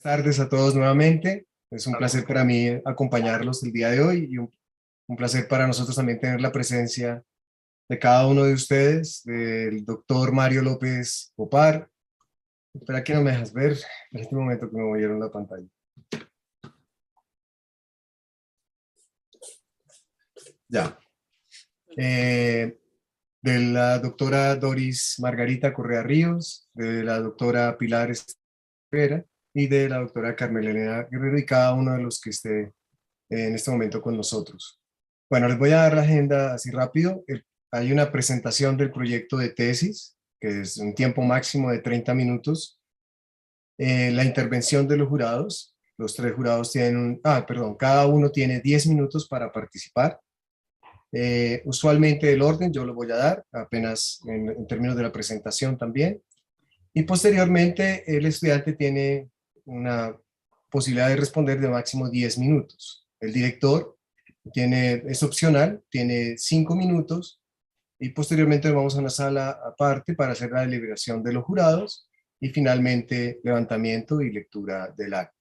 Tardes a todos nuevamente. Es un placer para mí acompañarlos el día de hoy y un placer para nosotros también tener la presencia de cada uno de ustedes, del doctor Mario López Gopar. Espera que no me dejas ver en este momento que me movieron la pantalla. Ya. De la doctora Doris Margarita Correa Ríos, de la doctora Pilar y de la doctora Carmen Helena Guerrero y cada uno de los que esté en este momento con nosotros. Bueno, les voy a dar la agenda así rápido. Hay una presentación del proyecto de tesis, que es un tiempo máximo de 30 minutos. La intervención de los jurados. Los tres jurados tienen cada uno tiene 10 minutos para participar. Usualmente el orden yo lo voy a dar, apenas en términos de la presentación también. Y posteriormente el estudiante tiene una posibilidad de responder de máximo 10 minutos. El director es opcional, tiene 5 minutos y posteriormente vamos a una sala aparte para hacer la deliberación de los jurados y finalmente levantamiento y lectura del acta.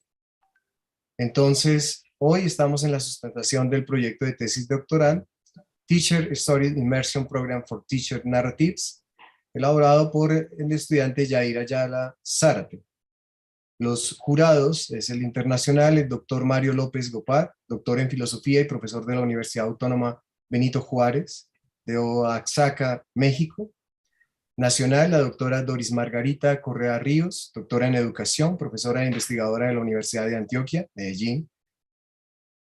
Entonces, hoy estamos en la sustentación del proyecto de tesis doctoral Teacher Studied Immersion Program for Teacher Narratives, elaborado por el estudiante Jair Ayala, Zárate. Los jurados es el internacional, el doctor Mario López Gopar, doctor en filosofía y profesor de la Universidad Autónoma Benito Juárez, de Oaxaca, México. Nacional, la doctora Doris Margarita Correa Ríos, doctora en educación, profesora e investigadora de la Universidad de Antioquia, Medellín.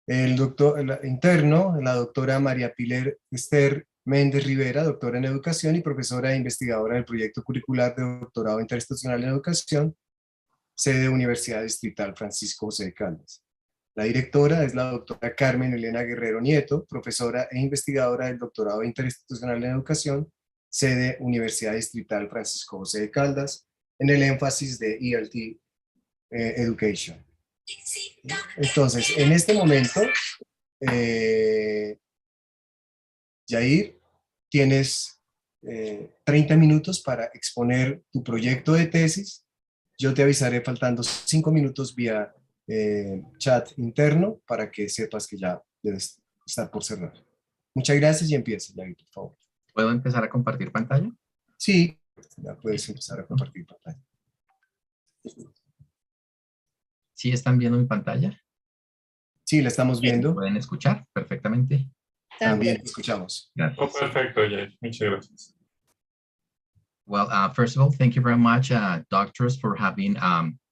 El interno, la doctora María Pilar Méndez Rivera, doctora en educación y profesora e investigadora del proyecto curricular de doctorado interinstitucional en educación, sede Universidad Distrital Francisco José de Caldas. La directora es la doctora Carmen Helena Guerrero Nieto, profesora e investigadora del doctorado interinstitucional en educación, sede Universidad Distrital Francisco José de Caldas, en el énfasis de ELT Education. Entonces, en este momento, Jair, tienes 30 minutos para exponer tu proyecto de tesis. Yo te avisaré faltando 5 minutos vía chat interno para que sepas que ya debes estar por cerrar. Muchas gracias y empieza, Jair, por favor. ¿Puedo empezar a compartir pantalla? Sí, ya puedes empezar a compartir pantalla. ¿Sí están viendo mi pantalla? Sí, la estamos viendo. ¿Pueden escuchar perfectamente? También te escuchamos. Gracias. Oh, perfecto, Jair. Muchas gracias. Well, first of all, thank you very much, doctors, for having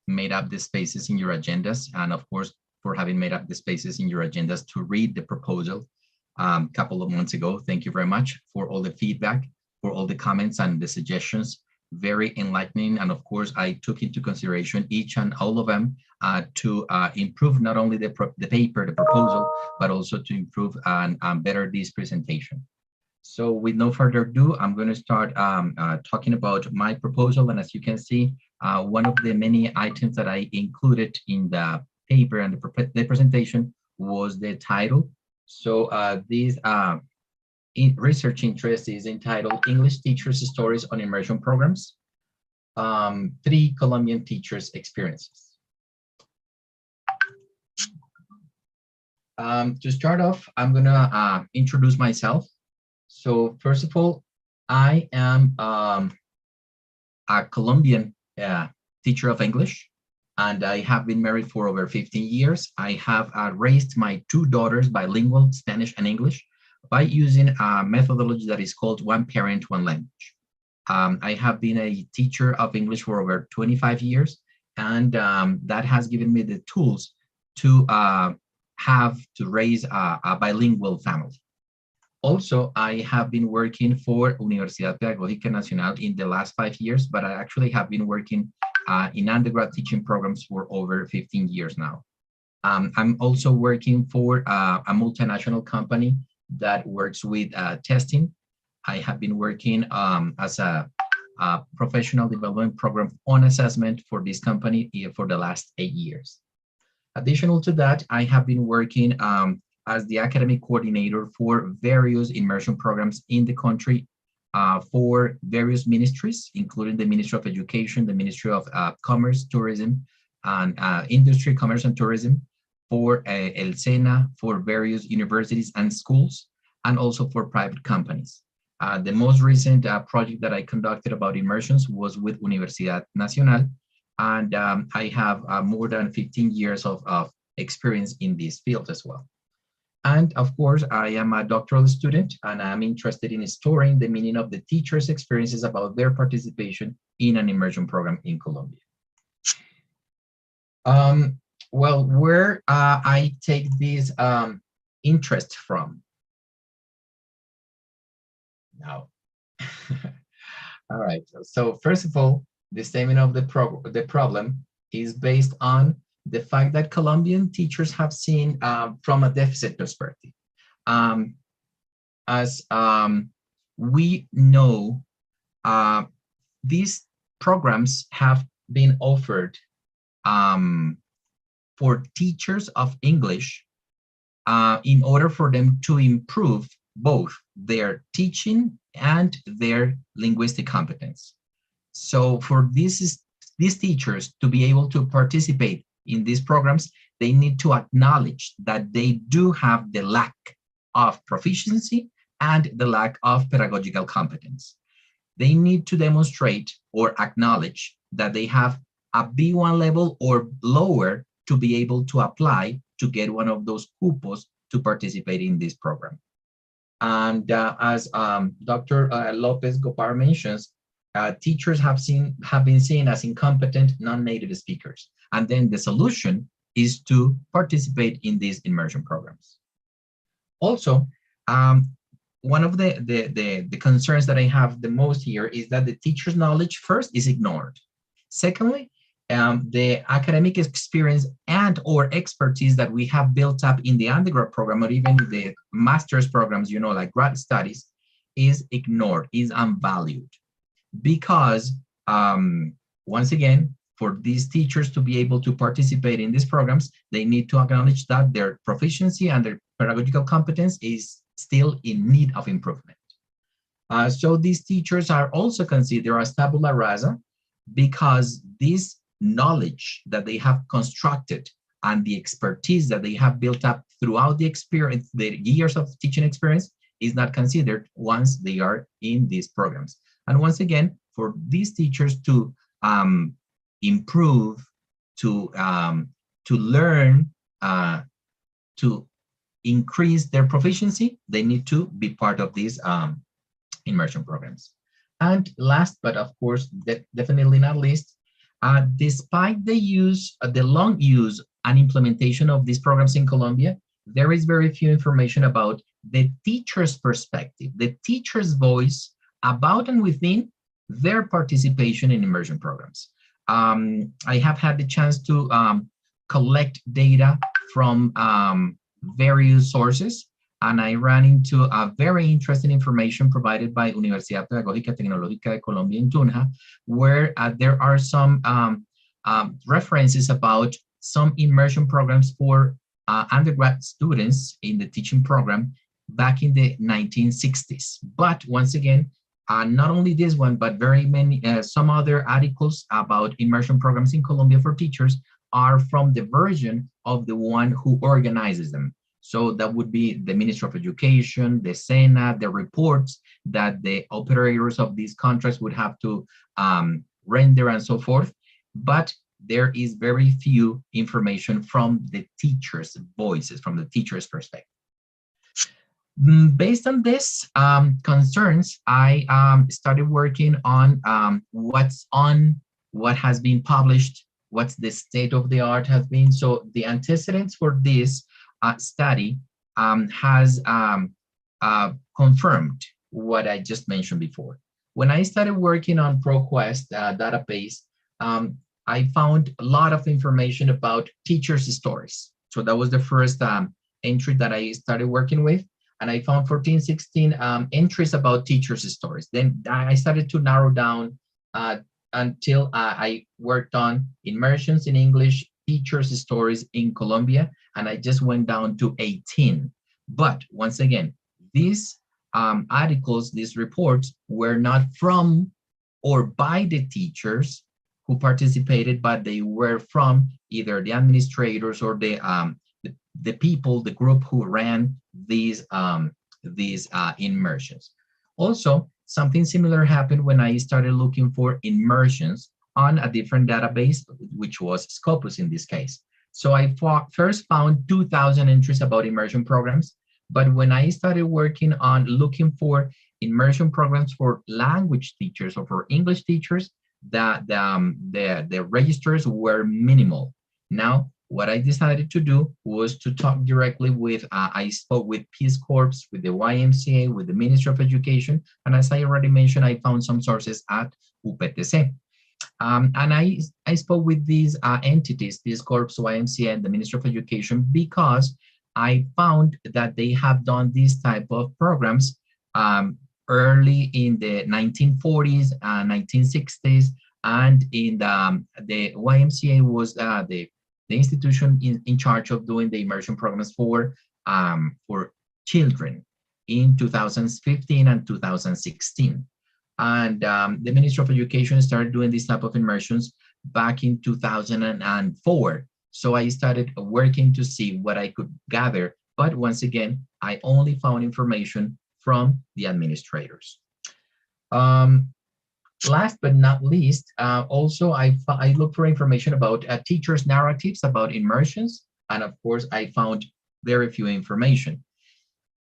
made up the spaces in your agendas, and of course, for having made up the spaces in your agendas to read the proposal a couple of months ago. Thank you very much for all the feedback, for all the comments and the suggestions. Very enlightening, and of course, I took into consideration each and all of them to improve not only the paper, the proposal, but also to improve and better this presentation. So with no further ado, I'm going to start talking about my proposal. And as you can see, one of the many items that I included in the paper and the presentation was the title. So this research interest is entitled English Teachers' Stories on Immersion Programs, 3 Colombian Teachers' Experiences. To start off, I'm going to introduce myself. So first of all, I am a Colombian teacher of English, and I have been married for over 15 years. I have raised my 2 daughters bilingual, Spanish and English, by using a methodology that is called One Parent, One Language. I have been a teacher of English for over 25 years, and that has given me the tools to raise a bilingual family. Also, I have been working for Universidad Pedagógica Nacional in the last 5 years, but I actually have been working in undergrad teaching programs for over 15 years now. I'm also working for a multinational company that works with testing. I have been working as a professional development program on assessment for this company for the last 8 years. Additional to that, I have been working as the academic coordinator for various immersion programs in the country for various ministries, including the Ministry of Education, the Ministry of Commerce, Tourism, and industry, commerce, and tourism, for El Sena, for various universities and schools, and also for private companies. The most recent project that I conducted about immersions was with Universidad Nacional, and I have more than 15 years of experience in this field as well. And of course, I am a doctoral student, and I'm interested in storing the meaning of the teachers' experiences about their participation in an immersion program in Colombia. Well, where I take this interest from? Now, all right. So first of all, the statement of the problem is based on the fact that Colombian teachers have seen from a deficit perspective. As we know, these programs have been offered for teachers of English in order for them to improve both their teaching and their linguistic competence. So for these teachers to be able to participate in these programs, they need to acknowledge that they do have the lack of proficiency and the lack of pedagogical competence. They need to demonstrate or acknowledge that they have a B1 level or lower to be able to apply to get one of those cupos to participate in this program. And as Dr. López Gopar mentions, teachers have been seen as incompetent non-native speakers. And then the solution is to participate in these immersion programs. Also, one of the concerns that I have the most here is that the teacher's knowledge first is ignored. Secondly, the academic experience and or expertise that we have built up in the undergrad program or even the master's programs, you know, like grad studies, is ignored, is unvalued. Because once again, for these teachers to be able to participate in these programs, they need to acknowledge that their proficiency and their pedagogical competence is still in need of improvement. So these teachers are also considered as tabula rasa because this knowledge that they have constructed and the expertise that they have built up throughout the experience, the years of teaching experience, is not considered once they are in these programs. And once again, for these teachers to improve, to learn, to increase their proficiency, they need to be part of these immersion programs. And last, but of course, definitely not least, despite the long use and implementation of these programs in Colombia, there is very few information about the teacher's perspective, the teacher's voice about and within their participation in immersion programs. I have had the chance to collect data from various sources, and I ran into a very interesting information provided by Universidad Pedagógica Tecnológica de Colombia in Tunja, where there are some references about some immersion programs for undergrad students in the teaching program back in the 1960s. But once again, not only this one, but very many, some other articles about immersion programs in Colombia for teachers are from the version of the one who organizes them. So that would be the Ministry of Education, the SENA, the reports that the operators of these contracts would have to render and so forth. But there is very few information from the teachers' voices, from the teacher's perspective. Based on this concerns, I started working on what has been published, what's the state of the art has been. So the antecedents for this study has confirmed what I just mentioned before. When I started working on ProQuest database, I found a lot of information about teachers' stories. So that was the first entry that I started working with. And I found 14, 16 entries about teachers' stories. Then I started to narrow down until I worked on immersions in English, teachers' stories in Colombia, and I just went down to 18. But once again, these articles, these reports were not from or by the teachers who participated, but they were from either the administrators or the people, the group who ran these immersions. Also, something similar happened when I started looking for immersions on a different database, which was Scopus in this case. So I first found 2,000 entries about immersion programs, but when I started working on looking for immersion programs for language teachers or for English teachers, the registers were minimal. Now, what I decided to do was to talk directly with, I spoke with Peace Corps, with the YMCA, with the Ministry of Education, and as I already mentioned, I found some sources at UPTC. And I spoke with these entities, Peace Corps, YMCA, and the Ministry of Education, because I found that they have done these type of programs early in the 1940s, 1960s, and in the YMCA was the institution in charge of doing the immersion programs for children in 2015 and 2016. And the Ministry of Education started doing this type of immersions back in 2004. So I started working to see what I could gather. But once again, I only found information from the administrators. Last but not least, also I looked for information about teachers' narratives about immersions. And of course, I found very few information.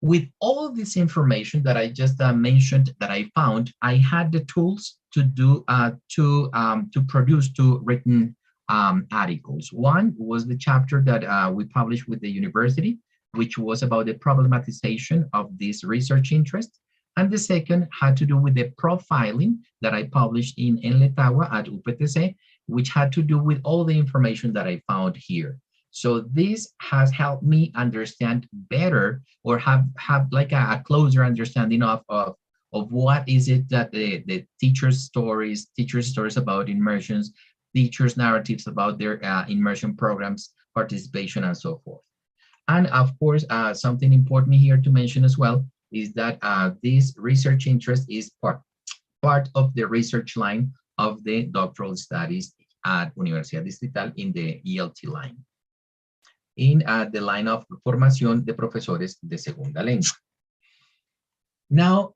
With all of this information that I just mentioned that I found, I had the tools to do to produce two written articles. One was the chapter that we published with the university, which was about the problematization of this research interest. And the second had to do with the profiling that I published in Letagua at UPTC, which had to do with all the information that I found here. So this has helped me understand better, or have like a closer understanding of what is it that the teachers' stories about immersions, teachers' narratives about their immersion programs, participation, and so forth. And of course, something important here to mention as well is that this research interest is part of the research line of the doctoral studies at Universidad Distrital in the ELT line, in the line of formación de profesores de segunda lengua. Now,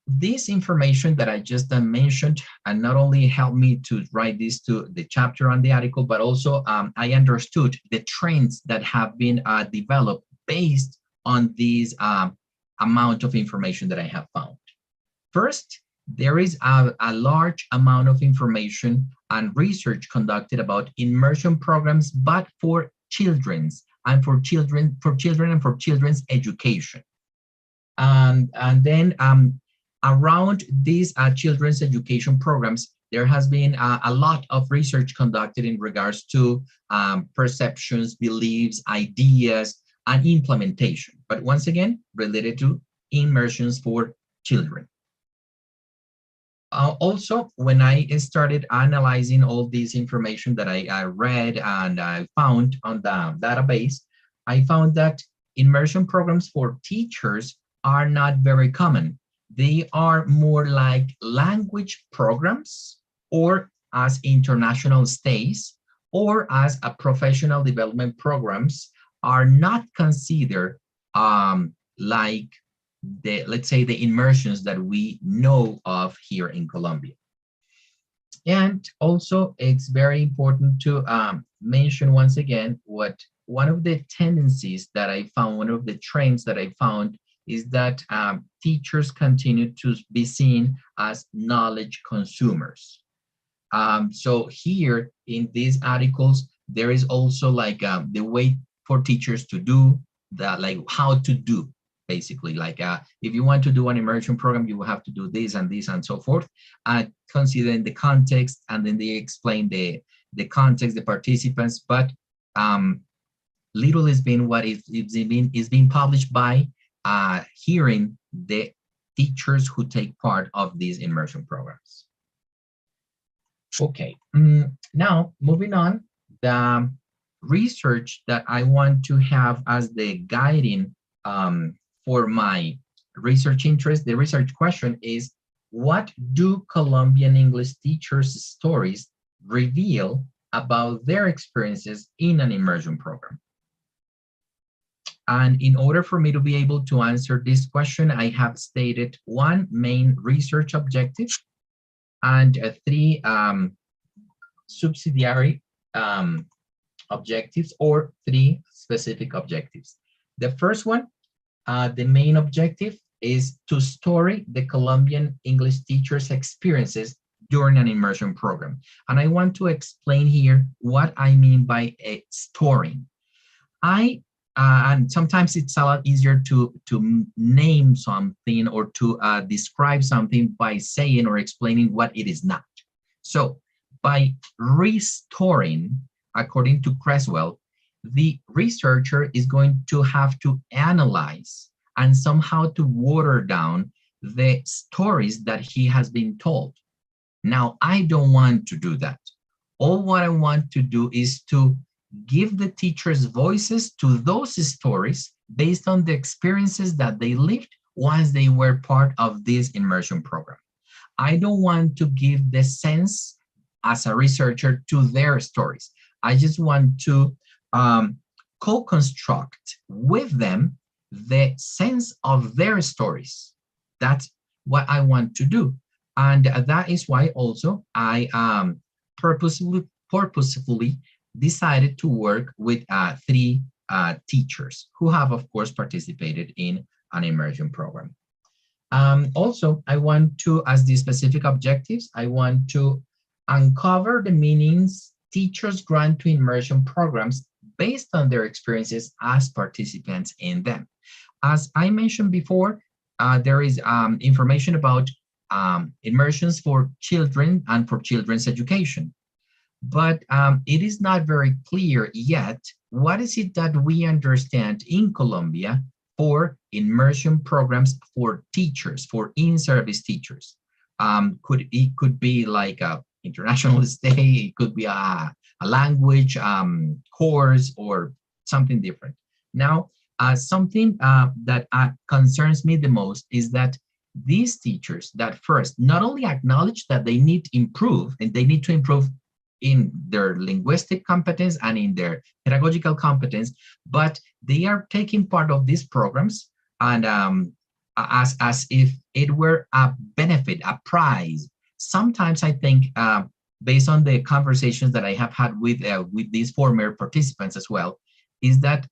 this information that I just mentioned, and not only helped me to write this to the chapter on the article, but also I understood the trends that have been developed based on these amount of information that I have found. First, there is a large amount of information and research conducted about immersion programs, but for children's education. And then around these children's education programs, there has been a lot of research conducted in regards to perceptions, beliefs, ideas, and implementation, but once again, related to immersions for children. Also, when I started analyzing all this information that I read and I found on the database, I found that immersion programs for teachers are not very common. They are more like language programs, or as international stays, or as a professional development programs, are not considered like let's say the immersions that we know of here in Colombia. And also, it's very important to mention once again one of the tendencies that I found, one of the trends that I found, is that teachers continue to be seen as knowledge consumers. So here in these articles, there is also like the way for teachers to do that, like how to do, basically, like if you want to do an immersion program, you will have to do this and so forth, considering the context, and then they explain the context, the participants, but little is being what is being published by hearing the teachers who take part of these immersion programs. Okay, now moving on, the research that I want to have as the guiding for my research interest, the research question is, what do Colombian English teachers' stories reveal about their experiences in an immersion program. And in order for me to be able to answer this question, I have stated one main research objective and three subsidiary objectives, or three specific objectives. The first one, the main objective, is to story the Colombian English teachers' experiences during an immersion program. And I want to explain here what I mean by a storing. And sometimes it's a lot easier to name something or to describe something by saying or explaining what it is not. So by restoring, according to Creswell, the researcher is going to have to analyze and somehow to water down the stories that he has been told. Now, I don't want to do that. All what I want to do is to give the teachers voices to those stories based on the experiences that they lived once they were part of this immersion program. I don't want to give the sense as a researcher to their stories. I just want to co-construct with them the sense of their stories. That's what I want to do. And that is why also I purposefully decided to work with three teachers who have, of course, participated in an immersion program. Also, I want to, as the specific objectives, I want to uncover the meanings teachers grant to immersion programs based on their experiences as participants in them. As I mentioned before, there is information about immersions for children and for children's education. But it is not very clear yet what is it that we understand in Colombia for immersion programs for teachers, for in-service teachers. It could be like a international stay, it could be a language course or something different. Now, something that concerns me the most is that these teachers that first not only acknowledge that they need to improve, and they need to improve in their linguistic competence and in their pedagogical competence, but they are taking part of these programs and as if it were a benefit, a prize. Sometimes I think, based on the conversations that I have had with these former participants as well, is that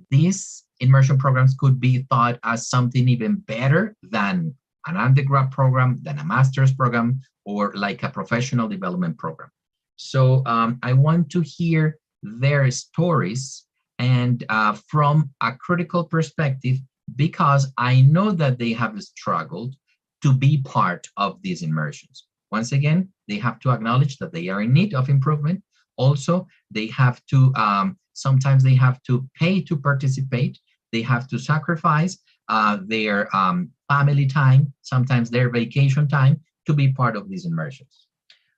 these immersion programs could be thought as something even better than an undergrad program, than a master's program, or like a professional development program. So I want to hear their stories and from a critical perspective, because I know that they have struggled to be part of these immersions. Once again, they have to acknowledge that they are in need of improvement. Also, they have to, sometimes they have to pay to participate. They have to sacrifice their family time, sometimes their vacation time, to be part of these immersions.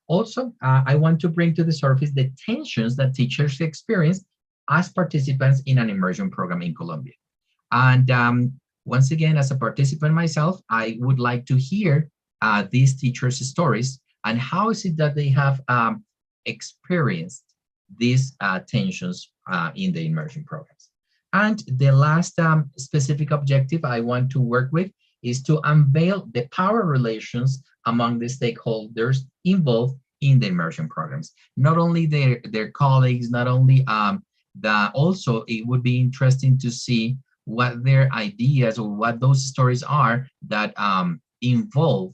Also, I want to bring to the surface the tensions that teachers experience as participants in an immersion program in Colombia. And once again, as a participant myself, I would like to hear these teachers' stories and how is it that they have experienced these tensions in the immersion programs. And the last specific objective I want to work with is to unveil the power relations among the stakeholders involved in the immersion programs. Not only their colleagues, not only also it would be interesting to see what their ideas or what those stories are that involve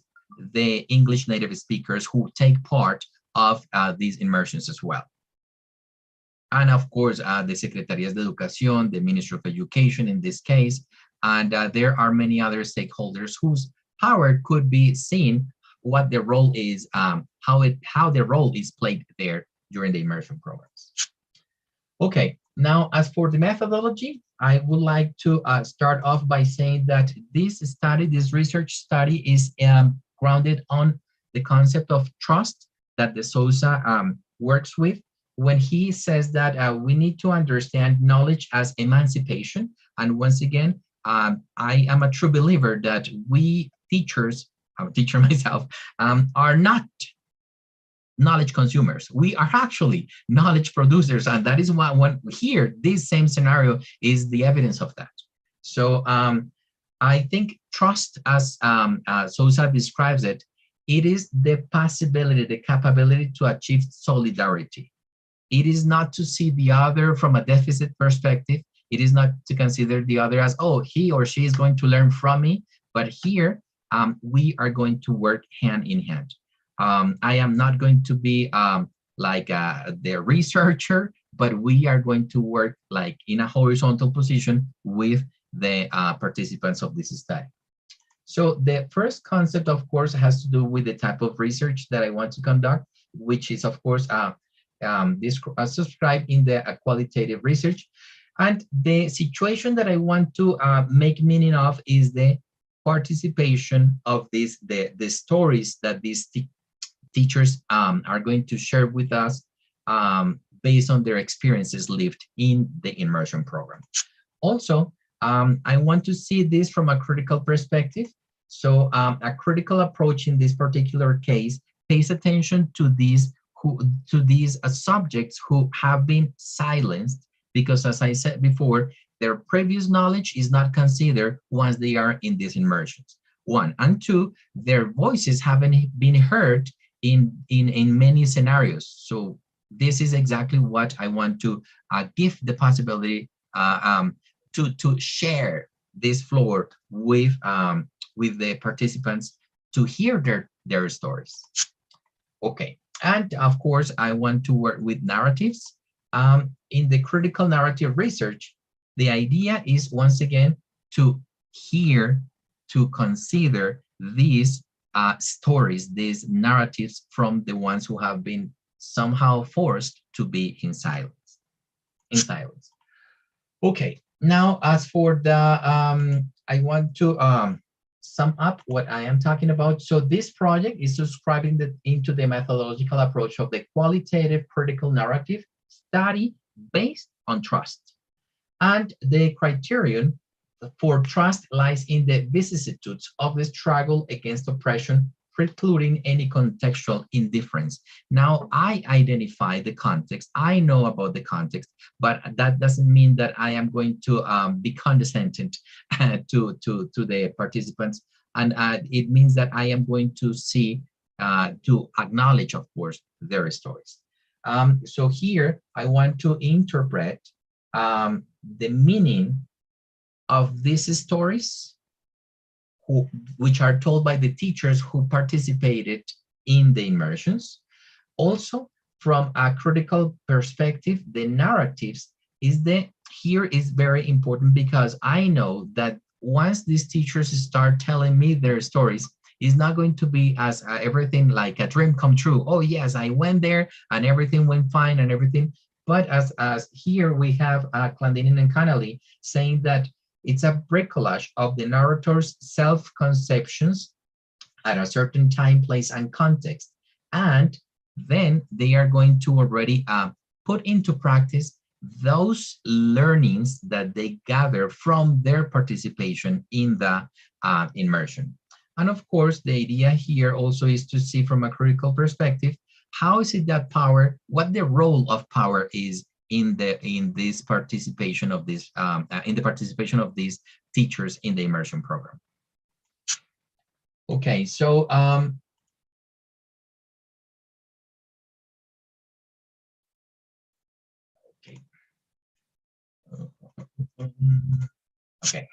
the English native speakers who take part of these immersions as well. And of course, the Secretarías de Educación, the Ministry of Education in this case, and there are many other stakeholders whose power could be seen, what their role is, how their role is played there during the immersion programs. Okay, now as for the methodology, I would like to start off by saying that this study, this research study is grounded on the concept of trust that de Souza works with when he says that we need to understand knowledge as emancipation. And once again, I am a true believer that we teachers, I'm a teacher myself, are not knowledge consumers. We are actually knowledge producers, and that is why when here, this same scenario is the evidence of that. So I think trust, as Sousa describes it, it is the possibility, the capability to achieve solidarity. It is not to see the other from a deficit perspective. It is not to consider the other as, oh, he or she is going to learn from me, but here we are going to work hand in hand. I am not going to be like the researcher, but we are going to work like in a horizontal position with the participants of this study. So the first concept, of course, has to do with the type of research that I want to conduct, which is, of course, described in the qualitative research. And the situation that I want to make meaning of is the participation of the stories that these teachers are going to share with us based on their experiences lived in the immersion program. Also, I want to see this from a critical perspective. So a critical approach in this particular case pays attention to these subjects who have been silenced, because as I said before, their previous knowledge is not considered once they are in these immersions. One, and two, their voices haven't been heard in many scenarios. So this is exactly what I want to give the possibility to share this floor with the participants to hear their stories. Okay, and of course, I want to work with narratives. In the critical narrative research, the idea is, once again, to hear, to consider these stories, these narratives from the ones who have been somehow forced to be in silence. Okay, now as for the, I want to sum up what I am talking about. So this project is describing into the methodological approach of the qualitative critical narrative study based on trust. And the criterion for trust lies in the vicissitudes of the struggle against oppression, precluding any contextual indifference. Now, I identify the context, I know about the context, but that doesn't mean that I am going to be condescending to the participants. And it means that I am going to see, to acknowledge, of course, their stories. So here, I want to interpret the meaning of these stories, which are told by the teachers who participated in the immersions. Also, from a critical perspective, the narratives here is very important, because I know that once these teachers start telling me their stories, it's not going to be as everything like a dream come true. Oh yes, I went there and everything went fine and everything. But as here we have Clandinin and Connolly saying that it's a bricolage of the narrator's self-conceptions at a certain time, place, and context. And then they are going to already put into practice those learnings that they gather from their participation in the immersion. And of course, the idea here also is to see from a critical perspective, how is it that power, what the role of power is in this participation of this in the participation of these teachers in the immersion program. Okay, so okay.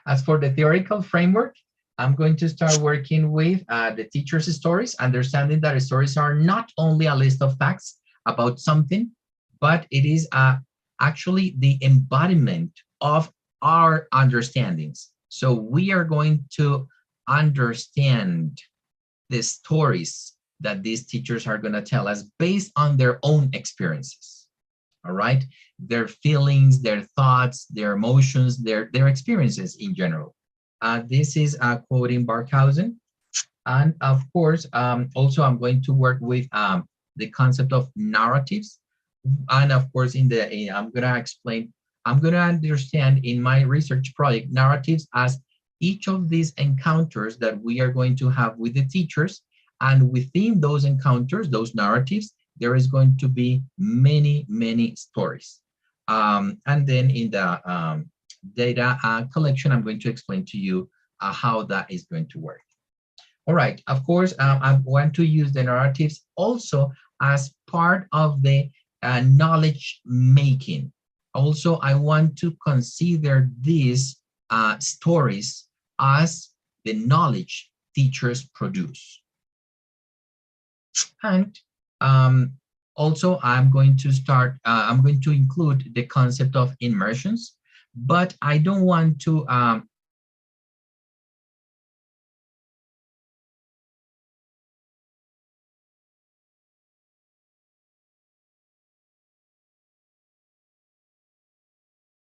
As for the theoretical framework, I'm going to start working with the teacher's stories, understanding that stories are not only a list of facts about something, but it is actually the embodiment of our understandings. So we are going to understand the stories that these teachers are going to tell us based on their own experiences. All right, their feelings, their thoughts, their emotions, their experiences in general. This is quoting Barkhausen. And of course, also I'm going to work with the concept of narratives. And of course, I'm going to understand in my research project narratives as each of these encounters that we are going to have with the teachers And within those encounters, those narratives, there is going to be many, many stories. And then in the data collection, I'm going to explain to you how that is going to work. All right, of course, I want to use the narratives also as part of the knowledge making. Also, I want to consider these stories as the knowledge teachers produce. And also, I'm going to include the concept of immersions, but I don't want to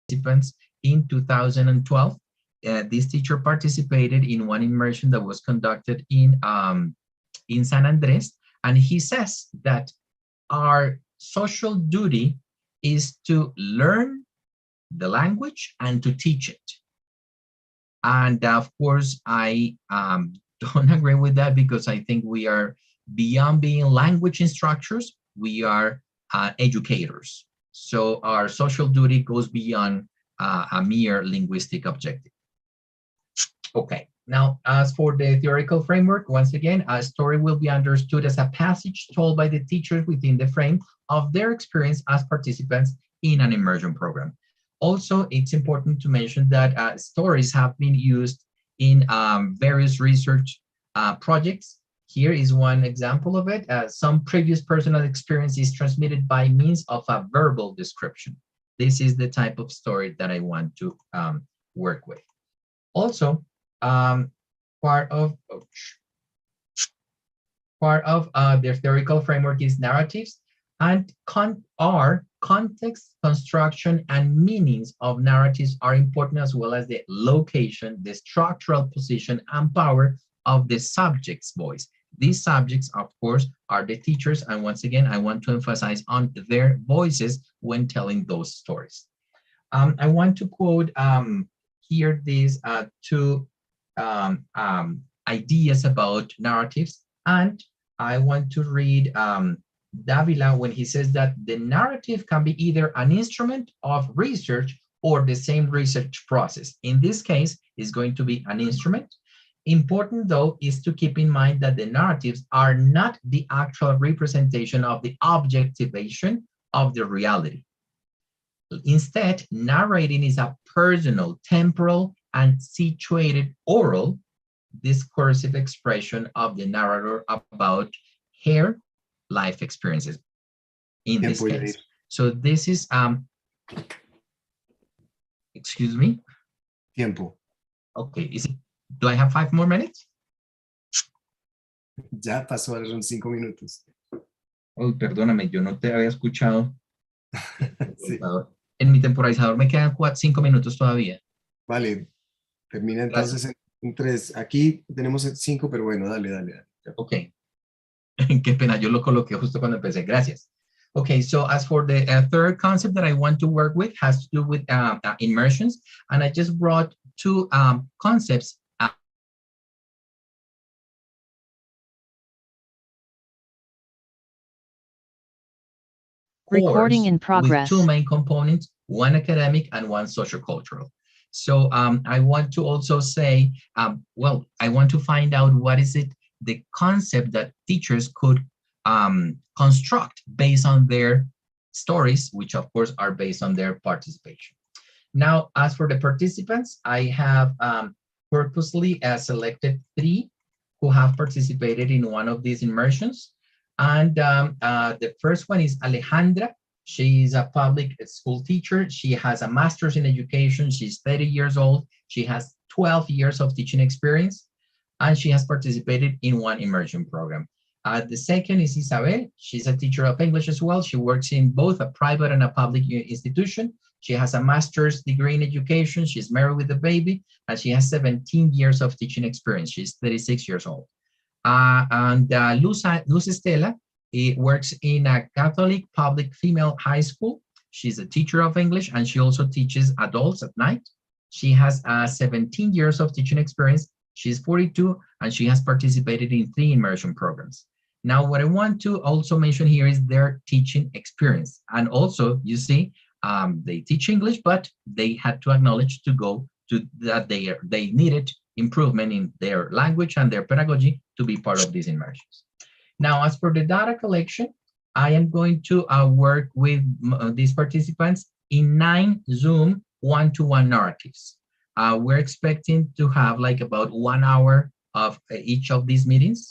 participants in 2012. This teacher participated in one immersion that was conducted in San Andres, and he says that our social duty is to learn the language and to teach it. And of course, I don't agree with that, because I think we are beyond being language instructors, we are educators. So our social duty goes beyond a mere linguistic objective. Okay, now as for the theoretical framework, once again, a story will be understood as a passage told by the teachers within the frame of their experience as participants in an immersion program. Also, it's important to mention that stories have been used in various research projects. Here is one example of it. Some previous personal experience is transmitted by means of a verbal description. This is the type of story that I want to work with. Also, part of their theoretical framework is narratives, and context, construction, and meanings of narratives are important, as well as the location, the structural position, and power of the subject's voice. These subjects, of course, are the teachers, and once again, I want to emphasize on their voices when telling those stories. I want to quote here these two ideas about narratives, and I want to read Davila when he says that the narrative can be either an instrument of research or the same research process. In this case, it's going to be an instrument. Important, though, is to keep in mind that the narratives are not the actual representation of the objectivation of the reality. Instead, narrating is a personal, temporal, and situated oral discursive expression of the narrator about her life experiences in this case. So this is, excuse me? Tiempo. Okay, do I have 5 more minutes? Ya pasó, son 5 minutos. Oh, perdóname, yo no te había escuchado. Sí. En mi temporalizador me quedan 5 minutos todavía. Vale, termina entonces en 3. Aquí tenemos 5, pero bueno, dale. Ok. Qué pena, yo lo coloqué justo cuando empecé. Gracias. Okay, so as for the third concept that I want to work with has to do with immersions, and I just brought 2 concepts. Recording in progress. With 2 main components, one academic and one sociocultural. So I want to also say, well, I want to find out what is it, the concept that teachers could construct based on their stories, which of course are based on their participation. Now, as for the participants, I have purposely selected 3 who have participated in one of these immersions. And the first one is Alejandra. She is a public school teacher. She has a master's in education. She's 30 years old. She has 12 years of teaching experience, and she has participated in one immersion program. The second is Isabel. She's a teacher of English as well. She works in both a private and a public institution. She has a master's degree in education. She's married with a baby, and she has 17 years of teaching experience. She's 36 years old. Luz Estela works in a Catholic public female high school. She's a teacher of English, and she also teaches adults at night. She has 17 years of teaching experience. She's 42, and she has participated in 3 immersion programs. Now, what I want to also mention here is their teaching experience. And also, you see, they teach English, but they had to acknowledge to go to that they needed improvement in their language and their pedagogy to be part of these immersions. Now, as for the data collection, I am going to work with these participants in 9 Zoom one-to-one narratives. We're expecting to have like about 1 hour of each of these meetings.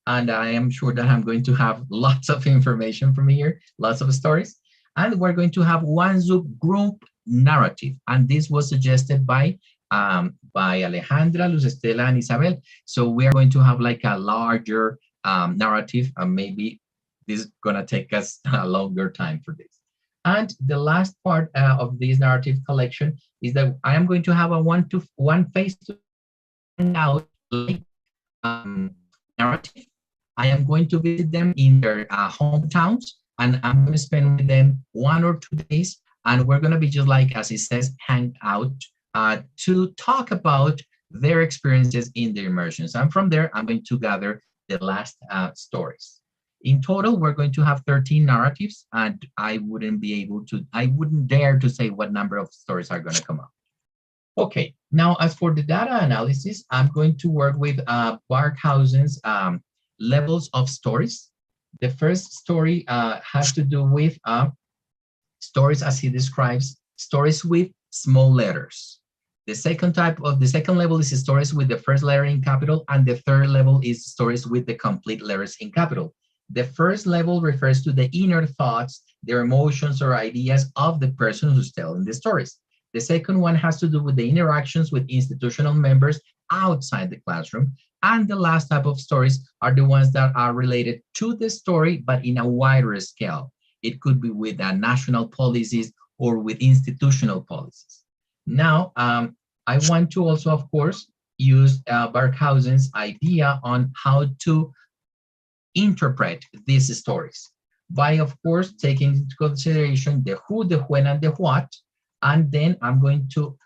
And I am sure that I'm going to have lots of information from here, lots of stories. And we're going to have 1 Zoom group narrative. And this was suggested by Alejandra, Luz Estela, and Isabel. So we are going to have like a larger narrative, and maybe this is going to take us a longer time for this. And the last part of this narrative collection is that I am going to have a one-to-one face-to-out narrative. I am going to visit them in their hometowns, and I'm going to spend with them 1 or 2 days, and we're going to be just like, as it says, hang out to talk about their experiences in the immersions. And from there, I'm going to gather the last stories. In total, we're going to have 13 narratives, and I wouldn't dare to say what number of stories are going to come up. Okay, now as for the data analysis, I'm going to work with Barkhausen's levels of stories. The first story has to do with stories, as he describes, stories with small letters. The second level is stories with the first letter in capital, and the third level is stories with the complete letters in capital. The first level refers to the inner thoughts, their emotions or ideas of the person who's telling the stories. The second one has to do with the interactions with institutional members outside the classroom. And the last type of stories are the ones that are related to the story, but in a wider scale. It could be with national policies or with institutional policies. Now, I want to also, of course, use Barkhausen's idea on how to interpret these stories by, of course, taking into consideration the who, the when, and the what. And then I'm going to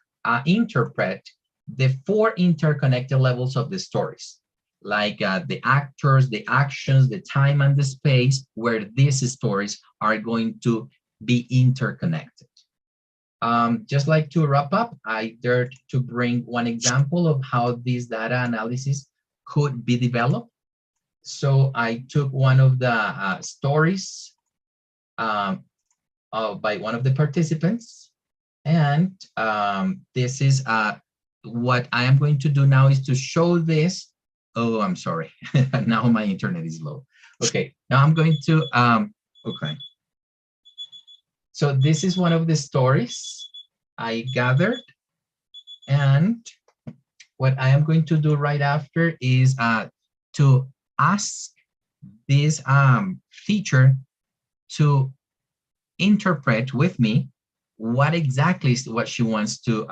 interpret the 4 interconnected levels of the stories, like the actors, the actions, the time, and the space where these stories are going to be interconnected. Just like to wrap up, I dared to bring one example of how this data analysis could be developed. So I took one of the stories by one of the participants, and this is what I am going to do now is to show this. Oh, I'm sorry. Now my internet is low. Okay, now I'm going to, okay. So this is one of the stories I gathered, and what I am going to do right after is to ask this teacher to interpret with me what exactly is what she wants to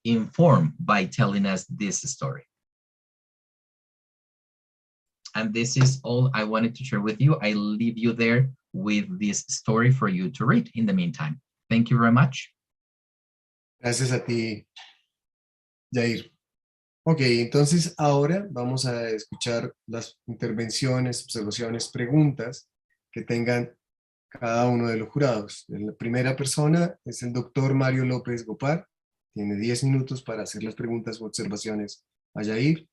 inform by telling us this story. And this is all I wanted to share with you. I leave you there with this story for you to read in the meantime. Thank you very much. Gracias a ti, Jair. Ok, entonces ahora vamos a escuchar las intervenciones, observaciones, preguntas que tengan cada uno de los jurados. La primera persona es el doctor Mario López Gopar. Tiene 10 minutos para hacer las preguntas o observaciones a Jair.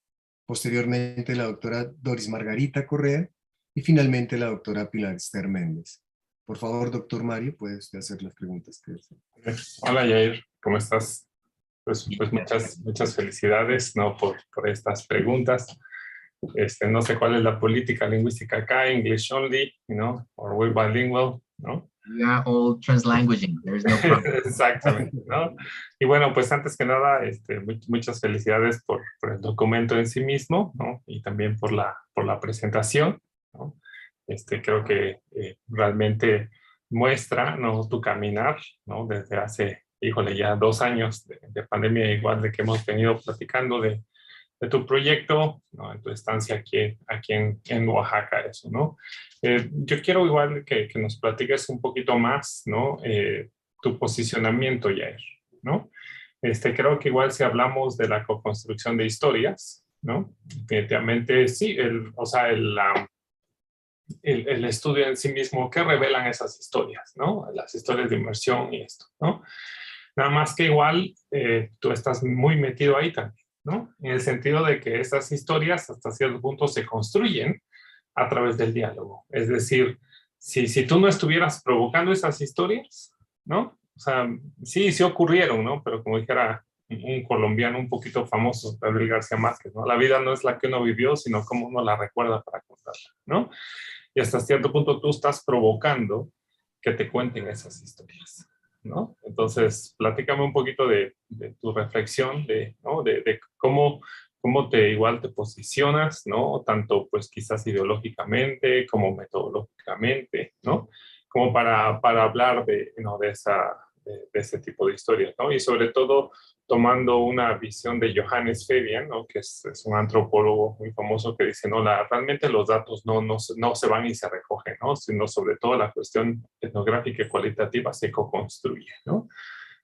Posteriormente la doctora Doris Margarita Correa y finalmente la doctora Pilar Méndez. Por favor, doctor Mario, puedes hacer las preguntas que deseen. Hola Jair, ¿cómo estás? Pues muchas felicidades, ¿no? por estas preguntas. No sé cuál es la política lingüística acá, English only, you know, or we're bilingual, ¿no? We are all translanguaging, there's no problem. Exactamente, ¿no? Y bueno, pues antes que nada, muchas felicidades por el documento en sí mismo, ¿no? Y también por la presentación, ¿no? Creo que realmente muestra, ¿no? Tu caminar, ¿no? Desde hace, híjole, ya 2 años de pandemia, igual de que hemos venido platicando de tu proyecto, ¿no? En tu estancia aquí en Oaxaca, eso, ¿no? Yo quiero igual que nos platiques un poquito más, ¿no? Tu posicionamiento, Jair, ¿no? Creo que igual si hablamos de la co-construcción de historias, ¿no? Definitivamente sí, o sea, el estudio en sí mismo que revelan esas historias, ¿no? Las historias de inmersión y esto, ¿no? Nada más que igual tú estás muy metido ahí también, ¿no? En el sentido de que esas historias hasta cierto punto se construyen a través del diálogo. Es decir, si tú no estuvieras provocando esas historias, ¿no? O sea, sí ocurrieron, ¿no? Pero como dijera un colombiano un poquito famoso, Gabriel García Márquez, ¿no? La vida no es la que uno vivió, sino cómo uno la recuerda para contarla, ¿no? Y hasta cierto punto tú estás provocando que te cuenten esas historias, ¿no? Entonces, platícame un poquito de tu reflexión, ¿no? de cómo igual te posicionas, ¿no? Tanto pues quizás ideológicamente como metodológicamente, ¿no? Como para hablar ¿no? de ese tipo de historias, ¿no? Y sobre todo tomando una visión de Johannes Fabian, ¿no? Que es un antropólogo muy famoso que dice, no, realmente los datos no se van y se recogen, ¿no? Sino sobre todo la cuestión etnográfica y cualitativa se co-construye, ¿no?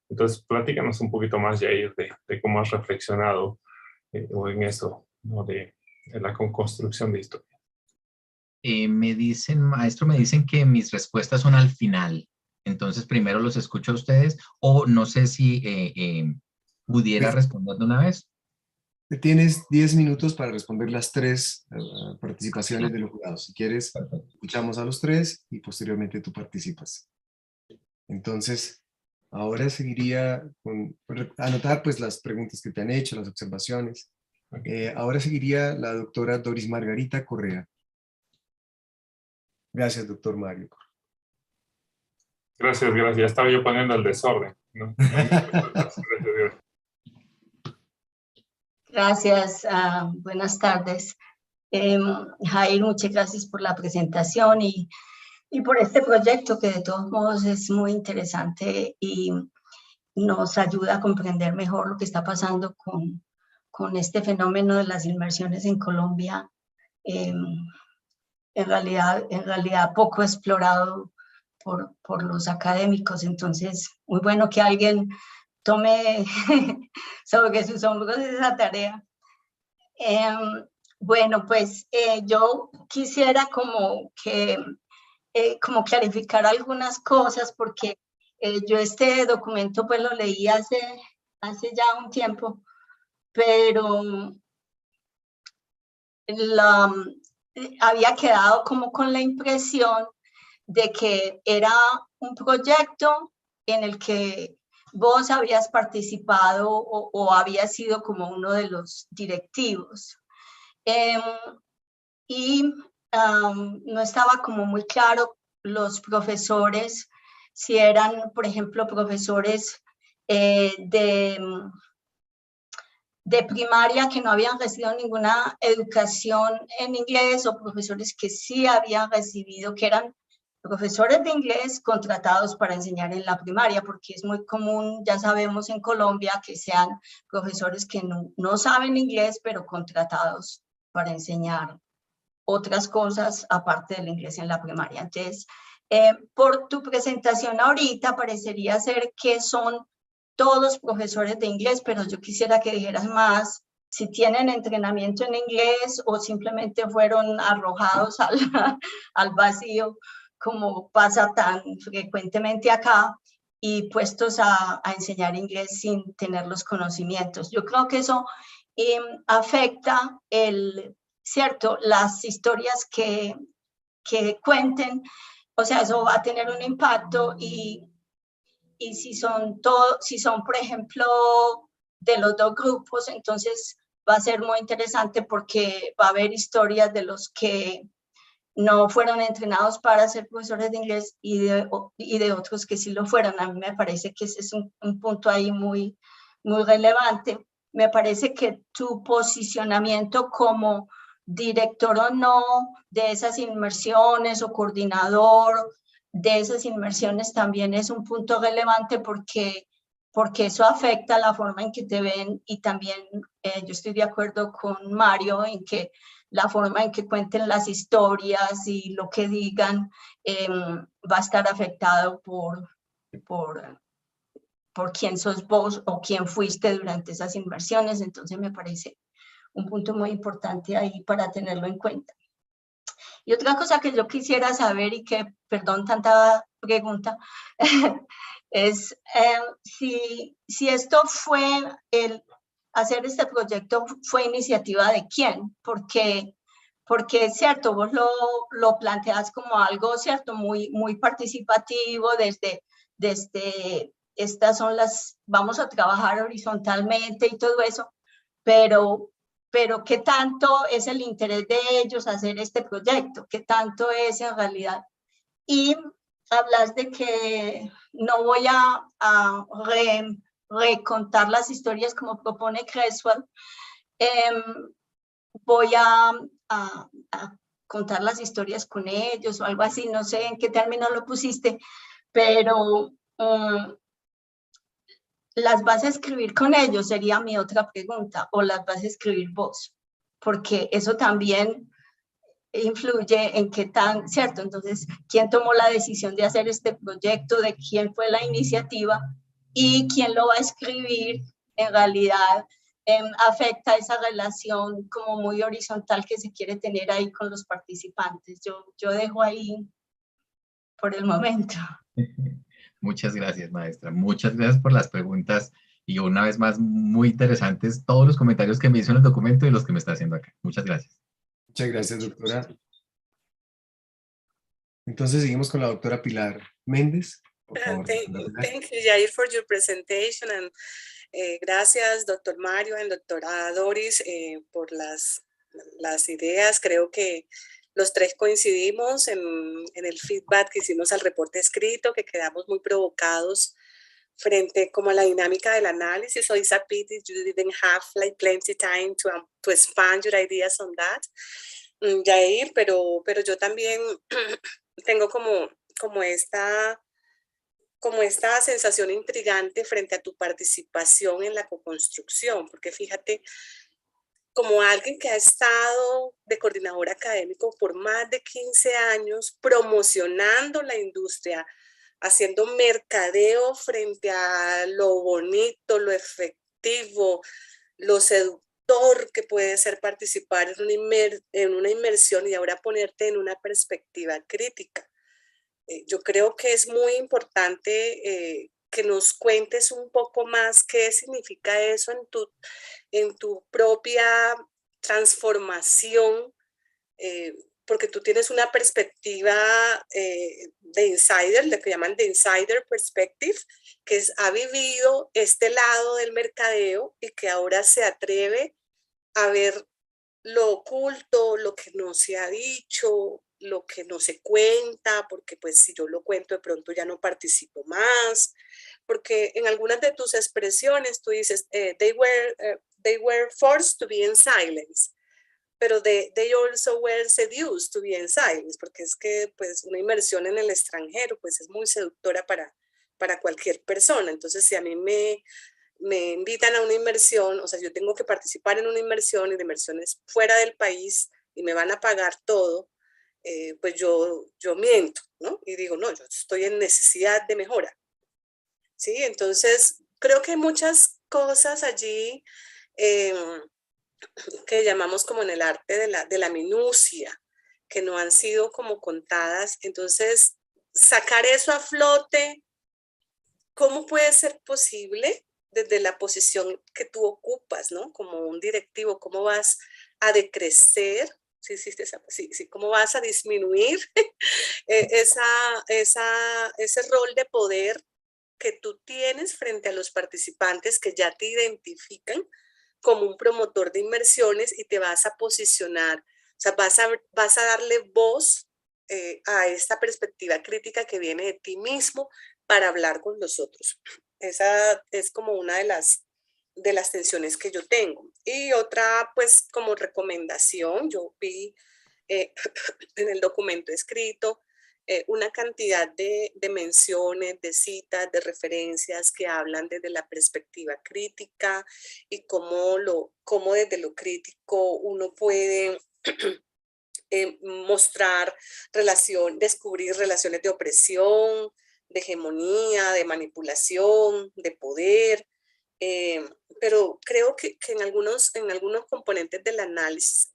Entonces, platícanos un poquito más, Jair, de cómo has reflexionado en eso, ¿no? De la construcción de historia. Maestro, me dicen que mis respuestas son al final. Entonces, primero los escucho a ustedes, o no sé si pudiera responder de una vez. Tienes 10 minutos para responder las 3 participaciones de los jurados. Si quieres, escuchamos a los 3 y posteriormente tú participas. Entonces, ahora seguiría con anotar pues las preguntas que te han hecho, las observaciones. Ahora seguiría la doctora Doris Margarita Correa. Gracias, doctor Mario. Gracias. Ya estaba yo poniendo el desorden, ¿no? Gracias, buenas tardes. Jair, muchas gracias por la presentación y por este proyecto que de todos modos es muy interesante y nos ayuda a comprender mejor lo que está pasando con este fenómeno de las inmersiones en Colombia. En realidad poco explorado por los académicos, entonces muy bueno que alguien tome sobre sus hombros esa tarea. Bueno, pues yo quisiera como clarificar algunas cosas porque yo este documento pues lo leí hace ya un tiempo, pero había quedado como con la impresión de que era un proyecto en el que vos habías participado o habías sido como uno de los directivos. No estaba como muy claro los profesores, si eran, por ejemplo, profesores de primaria que no habían recibido ninguna educación en inglés o profesores que sí habían recibido, que eran profesores de inglés contratados para enseñar en la primaria, porque es muy común, ya sabemos en Colombia, que sean profesores que no saben inglés, pero contratados para enseñar otras cosas aparte del inglés en la primaria. Entonces, por tu presentación ahorita parecería ser que son todos profesores de inglés, pero yo quisiera que dijeras más si tienen entrenamiento en inglés o simplemente fueron arrojados al vacío, como pasa tan frecuentemente acá, y puestos a enseñar inglés sin tener los conocimientos. Yo creo que eso afecta ¿cierto? Las historias que cuenten, o sea, eso va a tener un impacto y si son, por ejemplo, de los dos grupos, entonces va a ser muy interesante porque va a haber historias de los que no fueron entrenados para ser profesores de inglés y de otros que sí lo fueron. A mí me parece que ese es un punto ahí muy, muy relevante. Me parece que tu posicionamiento como director o no de esas inmersiones o coordinador de esas inmersiones también es un punto relevante porque eso afecta la forma en que te ven y también yo estoy de acuerdo con Mario en que la forma en que cuenten las historias y lo que digan va a estar afectado por quién sos vos o quién fuiste durante esas inmersiones. Entonces me parece un punto muy importante ahí para tenerlo en cuenta. Y otra cosa que yo quisiera saber, y que, perdón, tanta pregunta, es si esto fue, hacer este proyecto fue iniciativa de quién, porque es cierto, vos lo planteas como algo, cierto, muy participativo, desde estas son vamos a trabajar horizontalmente y todo eso, pero ¿qué tanto es el interés de ellos hacer este proyecto? ¿Qué tanto es en realidad? Y hablas de que no voy a recontar las historias como propone Creswell, voy a contar las historias con ellos o algo así, no sé en qué término lo pusiste, pero ¿las vas a escribir con ellos? Sería mi otra pregunta, o las vas a escribir vos, porque eso también influye en qué tan, ¿cierto? Entonces, ¿quién tomó la decisión de hacer este proyecto? ¿De quién fue la iniciativa? ¿Y quién lo va a escribir? En realidad, afecta esa relación como muy horizontal que se quiere tener ahí con los participantes. Yo dejo ahí por el momento. Muchas gracias, maestra. Muchas gracias por las preguntas y una vez más, muy interesantes todos los comentarios que me hizo en el documento y los que me está haciendo acá. Muchas gracias. Muchas gracias, doctora. Entonces seguimos con la doctora Pilar Méndez. Por favor, thank you, Jair, for your presentation. And gracias, doctor Mario y doctora Doris, por las ideas. Creo que los tres coincidimos en el feedback que hicimos al reporte escrito, que quedamos muy provocados frente como a la dinámica del análisis. So it's a pity you didn't have like plenty time to expand your ideas on that, Jair, pero yo también tengo como esta sensación intrigante frente a tu participación en la coconstrucción, porque fíjate, como alguien que ha estado de coordinador académico por más de 15 años, promocionando la industria, haciendo mercadeo frente a lo bonito, lo efectivo, lo seductor que puede ser participar en una inmersión y ahora ponerte en una perspectiva crítica. Yo creo que es muy importante que nos cuentes un poco más qué significa eso en tu propia transformación, porque tú tienes una perspectiva de insider, lo que llaman de insider perspective, que ha vivido este lado del mercadeo y que ahora se atreve a ver lo oculto, lo que no se ha dicho, lo que no se cuenta, porque pues si yo lo cuento de pronto ya no participo más, porque en algunas de tus expresiones tú dices, they were forced to be in silence, pero they also were seduced to be in silence, porque es que pues una inmersión en el extranjero pues es muy seductora para cualquier persona. Entonces si a mí me invitan a una inmersión, o sea, yo tengo que participar en una inmersión y de inmersiones fuera del país y me van a pagar todo, pues yo miento, ¿no? Y digo, no, yo estoy en necesidad de mejora, ¿sí? Entonces, creo que hay muchas cosas allí que llamamos como en el arte de la minucia, que no han sido como contadas. Entonces, sacar eso a flote, ¿cómo puede ser posible desde la posición que tú ocupas, ¿no? Como un directivo, ¿cómo vas a decrecer? Sí, ¿cómo vas a disminuir ese rol de poder que tú tienes frente a los participantes que ya te identifican como un promotor de inmersiones y te vas a posicionar, o sea, vas a darle voz a esta perspectiva crítica que viene de ti mismo para hablar con los otros? Esa es como una de las tensiones que yo tengo. Y otra, pues como recomendación, yo vi en el documento escrito una cantidad de menciones, de citas, de referencias que hablan desde la perspectiva crítica y cómo desde lo crítico uno puede mostrar descubrir relaciones de opresión, de hegemonía, de manipulación, de poder, pero creo que en algunos componentes del análisis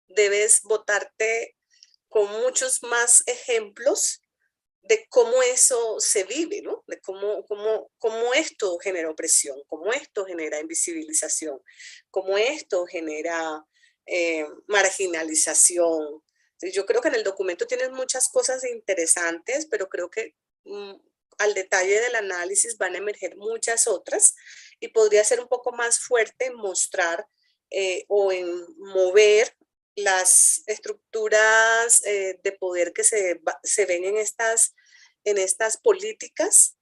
debes botarte con muchos más ejemplos de cómo eso se vive, ¿no? De cómo esto genera opresión, cómo esto genera invisibilización, cómo esto genera marginalización. Yo creo que en el documento tienes muchas cosas interesantes, pero creo que al detalle del análisis van a emerger muchas otras y podría ser un poco más fuerte en mostrar o en mover las estructuras de poder que se ven en estas políticas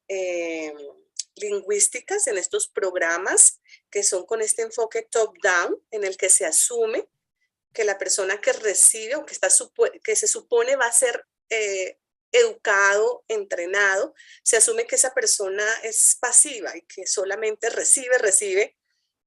lingüísticas, en estos programas que son con este enfoque top-down, en el que se asume que la persona que recibe o que se supone va a ser educado, entrenado, se asume que esa persona es pasiva y que solamente recibe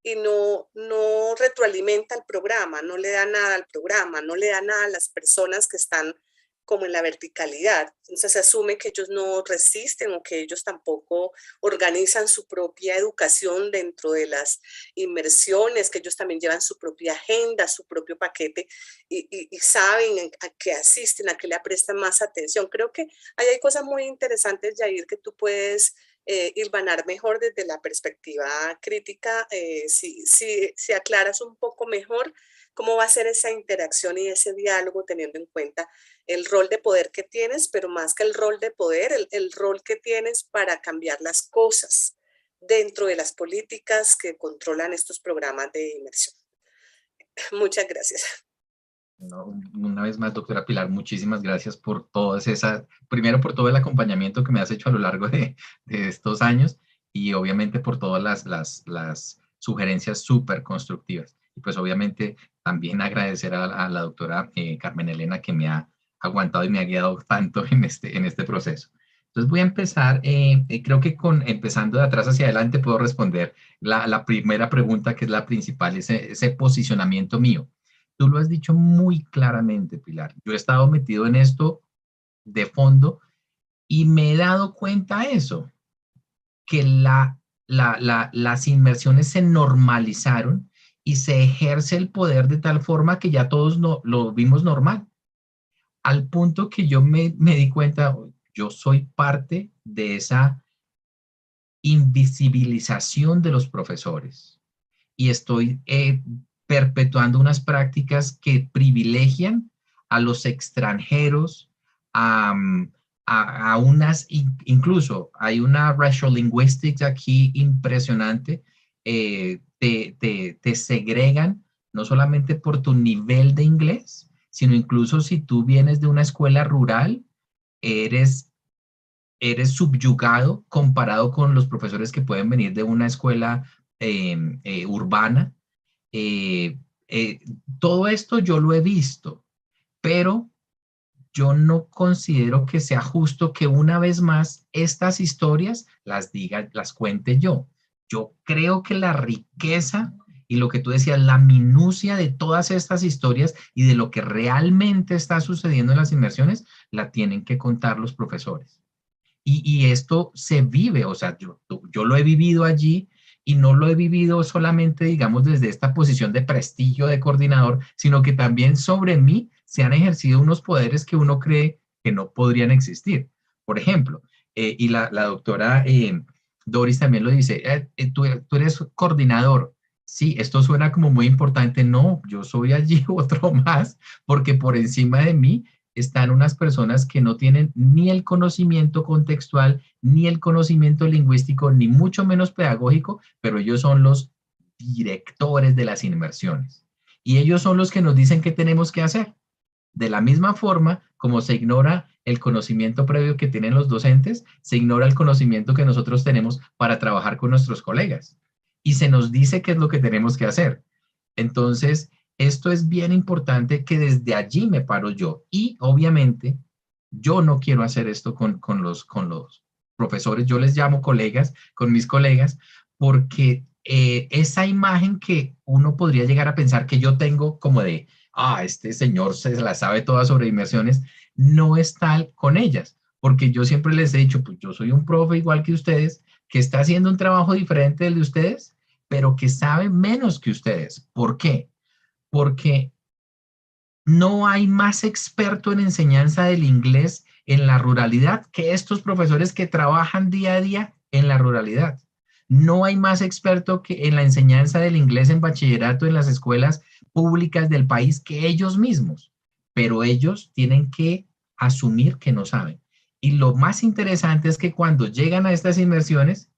y no retroalimenta el programa, no le da nada al programa, no le da nada a las personas que están como en la verticalidad. Entonces se asume que ellos no resisten o que ellos tampoco organizan su propia educación dentro de las inmersiones, que ellos también llevan su propia agenda, su propio paquete y saben a qué asisten, a qué le prestan más atención. Creo que ahí hay cosas muy interesantes, Jair, que tú puedes hilvanar mejor desde la perspectiva crítica, si aclaras un poco mejor cómo va a ser esa interacción y ese diálogo teniendo en cuenta el rol de poder que tienes, pero más que el rol de poder, el rol que tienes para cambiar las cosas dentro de las políticas que controlan estos programas de inmersión. Muchas gracias. No, una vez más, doctora Pilar, muchísimas gracias por todas esas, primero por todo el acompañamiento que me has hecho a lo largo de estos años y obviamente por todas las sugerencias súper constructivas. Y pues obviamente también agradecer a la doctora Carmen Helena que me ha aguantado y me ha guiado tanto en este proceso. Entonces voy a empezar, creo que empezando de atrás hacia adelante puedo responder la primera pregunta que es la principal, ese posicionamiento mío. Tú lo has dicho muy claramente, Pilar. Yo he estado metido en esto de fondo y me he dado cuenta de eso, que las inmersiones se normalizaron y se ejerce el poder de tal forma que ya todos lo vimos normal. Al punto que yo me di cuenta, yo soy parte de esa invisibilización de los profesores y estoy perpetuando unas prácticas que privilegian a los extranjeros, a incluso hay una racial linguistics aquí impresionante, te segregan no solamente por tu nivel de inglés, sino incluso si tú vienes de una escuela rural, eres subyugado comparado con los profesores que pueden venir de una escuela urbana. Todo esto yo lo he visto, pero yo no considero que sea justo que una vez más estas historias las cuente yo. Yo creo que la riqueza y lo que tú decías, la minucia de todas estas historias y de lo que realmente está sucediendo en las inmersiones, la tienen que contar los profesores. Y esto se vive, o sea, yo lo he vivido allí y no lo he vivido solamente, digamos, desde esta posición de prestigio de coordinador, sino que también sobre mí se han ejercido unos poderes que uno cree que no podrían existir. Por ejemplo, y la doctora Doris también lo dice, tú eres coordinador. Sí, esto suena como muy importante. No, yo soy allí otro más, porque por encima de mí están unas personas que no tienen ni el conocimiento contextual, ni el conocimiento lingüístico, ni mucho menos pedagógico, pero ellos son los directores de las inmersiones. Y ellos son los que nos dicen qué tenemos que hacer. De la misma forma, como se ignora el conocimiento previo que tienen los docentes, se ignora el conocimiento que nosotros tenemos para trabajar con nuestros colegas. Y se nos dice qué es lo que tenemos que hacer. Entonces, esto es bien importante que desde allí me paro yo. Y obviamente, yo no quiero hacer esto con los profesores. Yo les llamo colegas, con mis colegas, porque esa imagen que uno podría llegar a pensar que yo tengo como de, este señor se la sabe toda sobre inmersiones, no es tal con ellas. Porque yo siempre les he dicho, pues yo soy un profe igual que ustedes, que está haciendo un trabajo diferente del de ustedes, pero que sabe menos que ustedes. ¿Por qué? Porque no hay más experto en enseñanza del inglés en la ruralidad que estos profesores que trabajan día a día en la ruralidad. No hay más experto que en la enseñanza del inglés en bachillerato en las escuelas públicas del país que ellos mismos, pero ellos tienen que asumir que no saben. Y lo más interesante es que cuando llegan a estas inmersiones,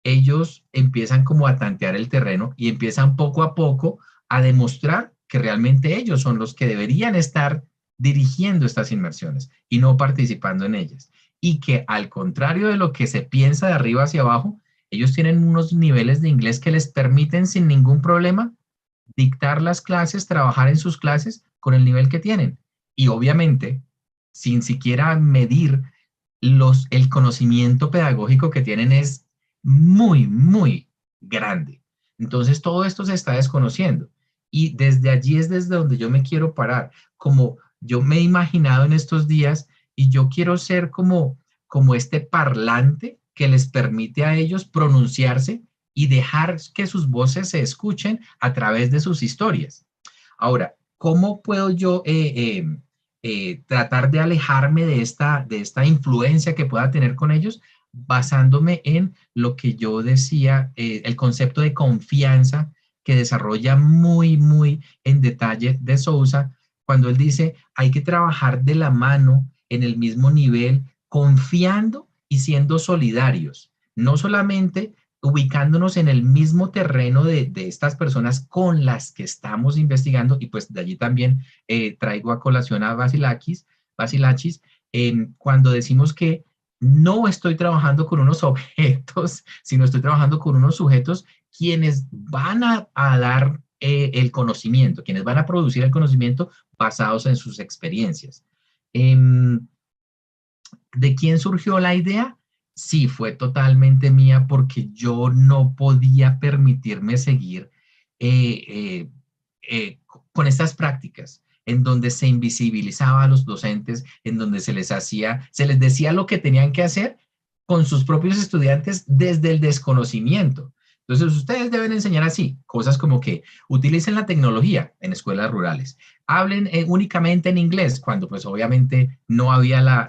ellos empiezan como a tantear el terreno y empiezan poco a poco a demostrar que realmente ellos son los que deberían estar dirigiendo estas inmersiones y no participando en ellas. Y que al contrario de lo que se piensa de arriba hacia abajo, ellos tienen unos niveles de inglés que les permiten sin ningún problema dictar las clases, trabajar en sus clases con el nivel que tienen. Y obviamente, sin siquiera medir el conocimiento pedagógico que tienen es muy, muy grande. Entonces, todo esto se está desconociendo. Y desde allí es desde donde yo me quiero parar. Como yo me he imaginado en estos días y yo quiero ser como este parlante que les permite a ellos pronunciarse y dejar que sus voces se escuchen a través de sus historias. Ahora, ¿cómo puedo yo tratar de alejarme de esta influencia que pueda tener con ellos? Basándome en lo que yo decía, el concepto de confianza que desarrolla muy, muy en detalle de Sousa, cuando él dice, hay que trabajar de la mano en el mismo nivel, confiando y siendo solidarios, no solamente ubicándonos en el mismo terreno de estas personas con las que estamos investigando, y pues de allí también traigo a colación a Basilachis, cuando decimos que no estoy trabajando con unos objetos, sino estoy trabajando con unos sujetos quienes van a dar el conocimiento, quienes van a producir el conocimiento basados en sus experiencias. ¿De quién surgió la idea? Sí, fue totalmente mía porque yo no podía permitirme seguir eh, con estas prácticas en donde se invisibilizaba a los docentes, en donde se les decía lo que tenían que hacer con sus propios estudiantes desde el desconocimiento. Entonces, ustedes deben enseñar así, cosas como que utilicen la tecnología en escuelas rurales, hablen únicamente en inglés, cuando pues obviamente no había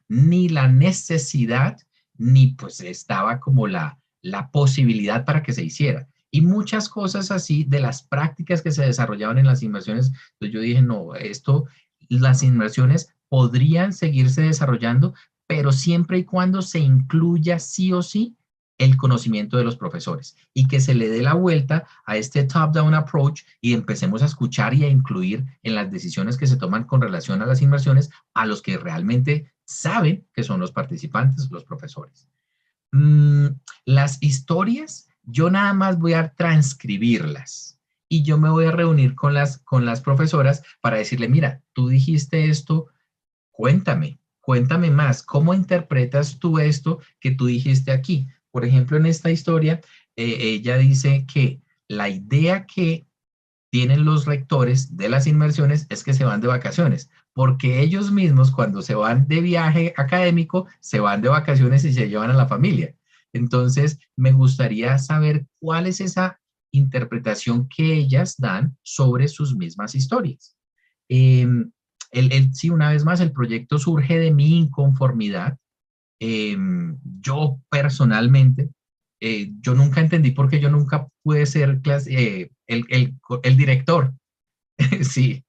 ni la necesidad, ni pues estaba como la posibilidad para que se hiciera. Y muchas cosas así de las prácticas que se desarrollaban en las inmersiones, pues yo dije, no, las inmersiones podrían seguirse desarrollando, pero siempre y cuando se incluya sí o sí el conocimiento de los profesores y que se le dé la vuelta a este top-down approach y empecemos a escuchar y a incluir en las decisiones que se toman con relación a las inmersiones a los que realmente saben que son los participantes, los profesores. Las historias, yo nada más voy a transcribirlas y yo me voy a reunir con las profesoras para decirle, mira, tú dijiste esto, cuéntame más, ¿cómo interpretas tú esto que tú dijiste aquí? Por ejemplo, en esta historia, ella dice que la idea que tienen los rectores de las inmersiones es que se van de vacaciones, porque ellos mismos cuando se van de viaje académico, se van de vacaciones y se llevan a la familia. Entonces, me gustaría saber cuál es esa interpretación que ellas dan sobre sus mismas historias. Eh, sí, una vez más, el proyecto surge de mi inconformidad. Yo personalmente, yo nunca entendí por qué yo nunca pude ser el director. Sí,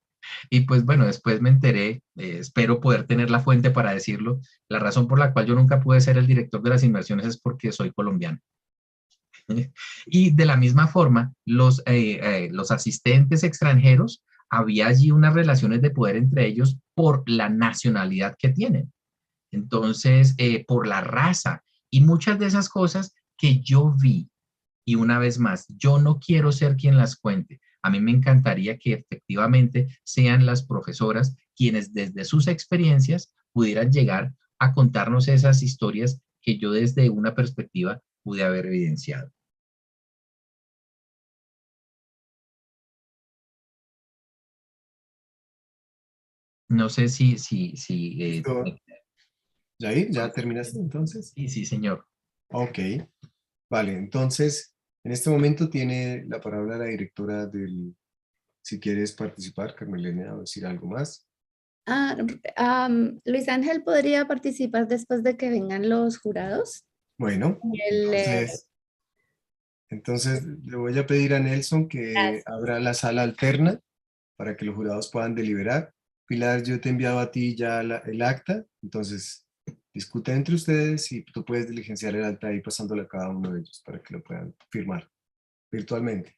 y pues bueno, después me enteré, espero poder tener la fuente para decirlo. La razón por la cual yo nunca pude ser el director de las inversiones es porque soy colombiano. Y de la misma forma, los asistentes extranjeros, había allí unas relaciones de poder entre ellos por la nacionalidad que tienen. Entonces, por la raza y muchas de esas cosas que yo vi. Y una vez más, yo no quiero ser quien las cuente. A mí me encantaría que efectivamente sean las profesoras quienes desde sus experiencias pudieran llegar a contarnos esas historias que yo desde una perspectiva pude haber evidenciado. No sé si Listo. Jair, ¿ya terminaste entonces? sí, sí, señor. Ok, vale, entonces en este momento tiene la palabra la directora del, si quieres participar, Carmen, o decir algo más. Luis Ángel podría participar después de que vengan los jurados. Bueno, El, entonces le voy a pedir a Nelson que abra la sala alterna para que los jurados puedan deliberar. Pilar, yo te he enviado a ti ya el acta, entonces discuten entre ustedes y tú puedes diligenciar el acta ahí pasándole a cada uno de ellos para que lo puedan firmar virtualmente.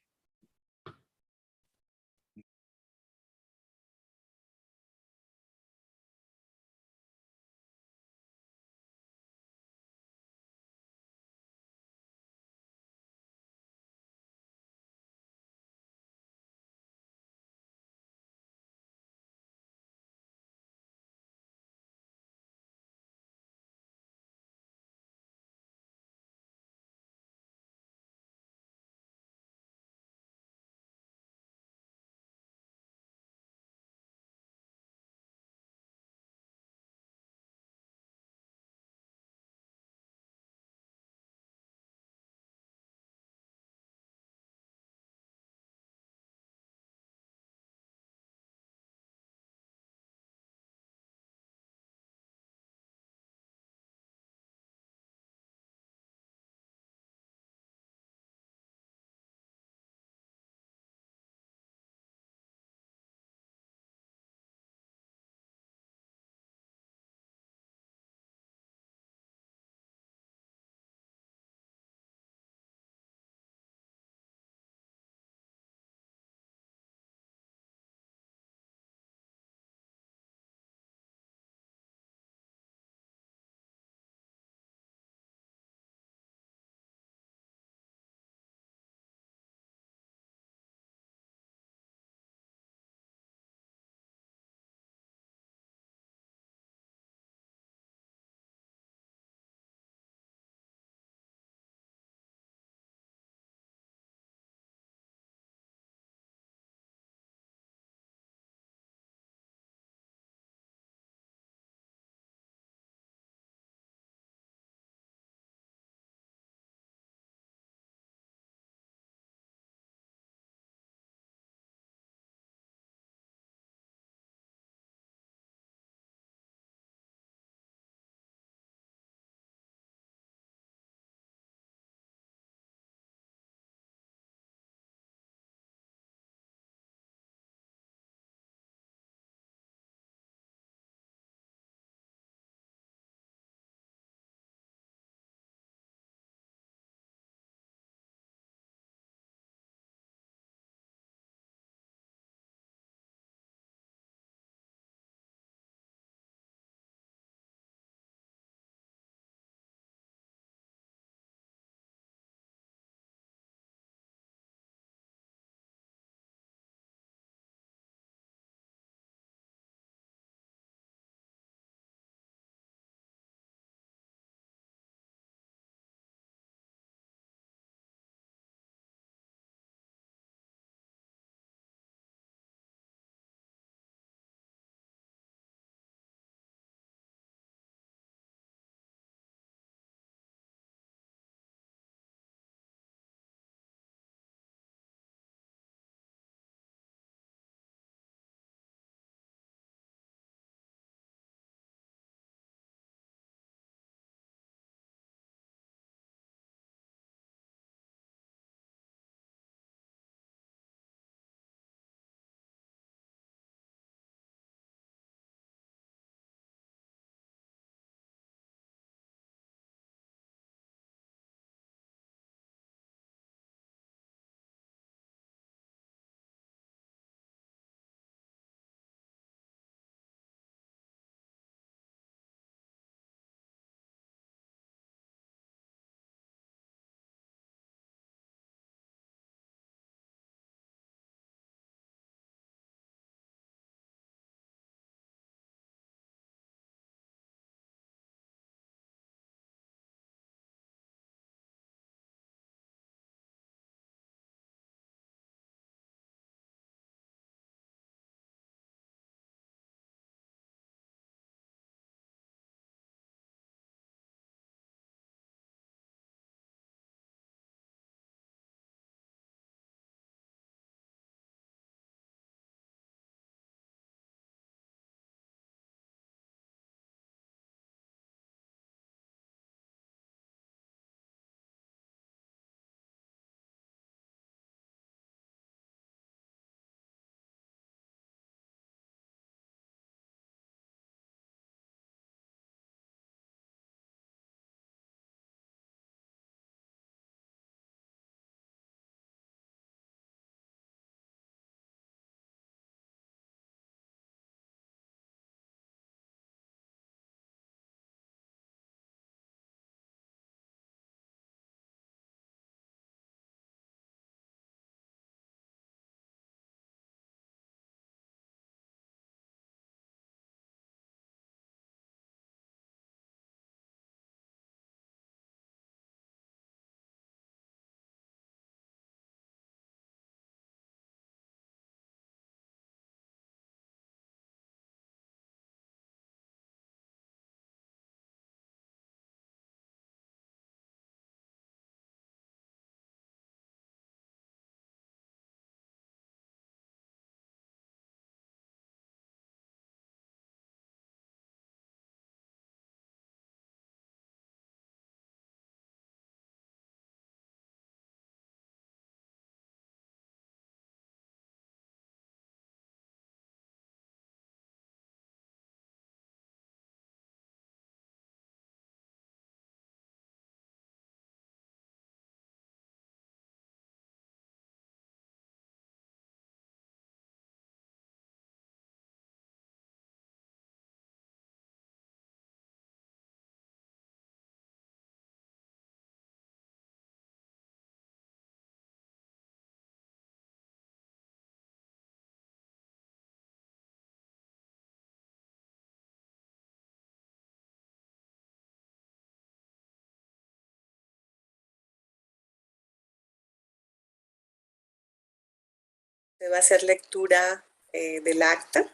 Usted va a hacer lectura del acta.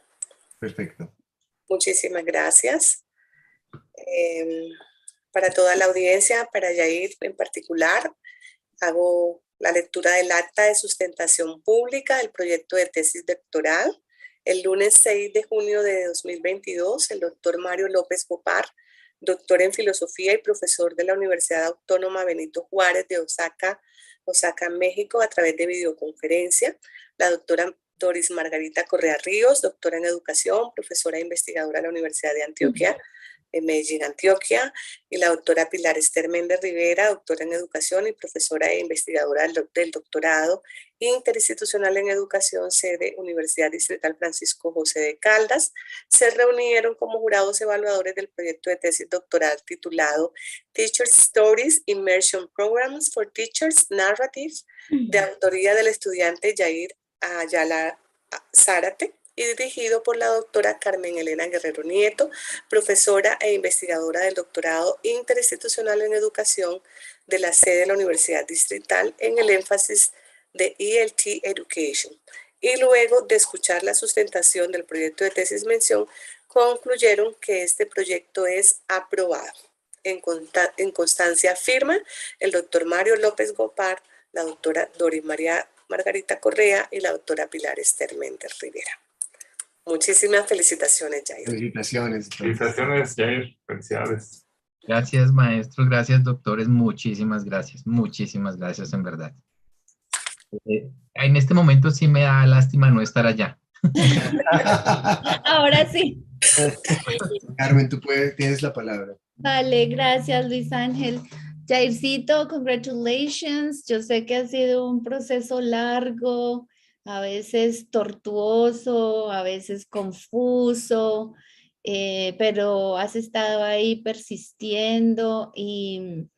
Perfecto. Muchísimas gracias. Para toda la audiencia, para Jair en particular, hago la lectura del acta de sustentación pública del proyecto de tesis doctoral. El lunes 6 de junio de 2022, el doctor Mario López Gopar, doctor en filosofía y profesor de la Universidad Autónoma Benito Juárez de Oaxaca, México, a través de videoconferencia. La doctora Doris Margarita Correa Ríos, doctora en educación, profesora e investigadora de la Universidad de Antioquia, en Medellín, Antioquia, y la doctora Pilar Méndez Rivera, doctora en educación y profesora e investigadora del doctorado interinstitucional en educación, sede Universidad Distrital Francisco José de Caldas, se reunieron como jurados evaluadores del proyecto de tesis doctoral titulado Teacher Stories, Immersion Programs for Teachers Narratives, de autoría del estudiante Jair Ayala Zárate, y dirigido por la doctora Carmen Helena Guerrero Nieto, profesora e investigadora del doctorado interinstitucional en educación de la sede de la Universidad Distrital, en el énfasis de ELT Education. Y luego de escuchar la sustentación del proyecto de tesis mención, concluyeron que este proyecto es aprobado. En constancia firma el doctor Mario López Gopar, la doctora Doris Margarita Correa y la doctora Pilar Méndez Rivera. Muchísimas felicitaciones, Jair. Felicitaciones. Felicitaciones, Jair. Felicidades. Gracias, maestros, gracias, doctores, muchísimas gracias, en verdad. En este momento sí me da lástima no estar allá. Ahora sí. Carmen, tienes la palabra. Vale, gracias, Luis Ángel. Jaircito, congratulations. Yo sé que ha sido un proceso largo, a veces tortuoso, a veces confuso, pero has estado ahí persistiendo y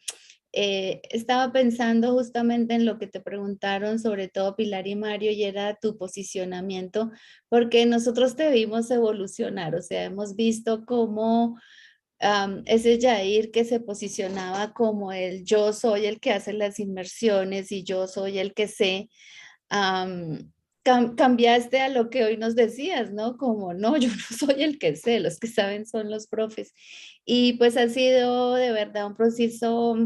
estaba pensando justamente en lo que te preguntaron, sobre todo Pilar y Mario, y era tu posicionamiento, porque nosotros te vimos evolucionar, o sea, hemos visto cómo ese Jair que se posicionaba como el yo soy el que hace las inmersiones y yo soy el que sé, cambiaste a lo que hoy nos decías, ¿no? Como no, yo no soy el que sé, los que saben son los profes. Y pues ha sido de verdad un proceso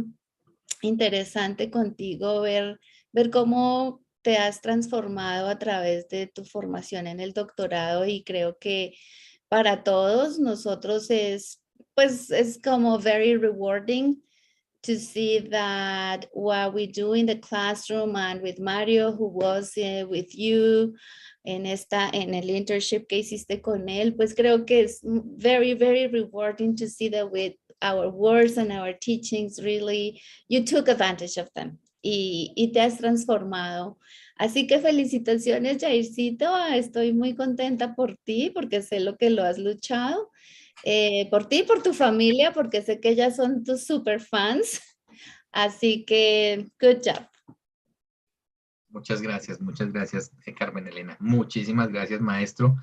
interesante contigo, ver cómo te has transformado a través de tu formación en el doctorado, y creo que para todos nosotros es como very rewarding to see that what we do in the classroom, and with Mario, who was with you en el internship que hiciste con él, pues creo que es very, very rewarding to see that with our words and our teachings, really, you took advantage of them y te has transformado. Así que felicitaciones, Jaircito, estoy muy contenta por ti, porque sé lo que lo has luchado. Por ti y por tu familia, porque sé que ellas son tus super fans. Así que, good job. Muchas gracias, Carmen Helena. Muchísimas gracias, maestro.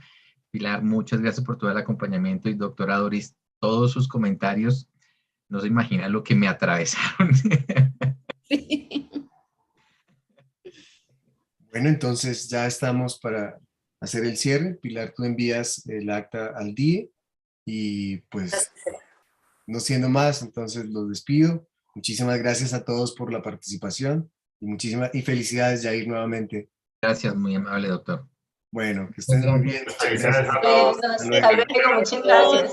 Pilar, muchas gracias por todo el acompañamiento. Y doctora Doris, todos sus comentarios, no se imagina lo que me atravesaron. Sí. Bueno, entonces ya estamos para hacer el cierre. Pilar, tú envías el acta al DIE. Y pues, no siendo más, entonces los despido. Muchísimas gracias a todos por la participación y felicidades, Jair, nuevamente. Gracias, muy amable, doctor. Bueno, que estén muy bien. Felicidades a todos. Hasta luego, muchas gracias.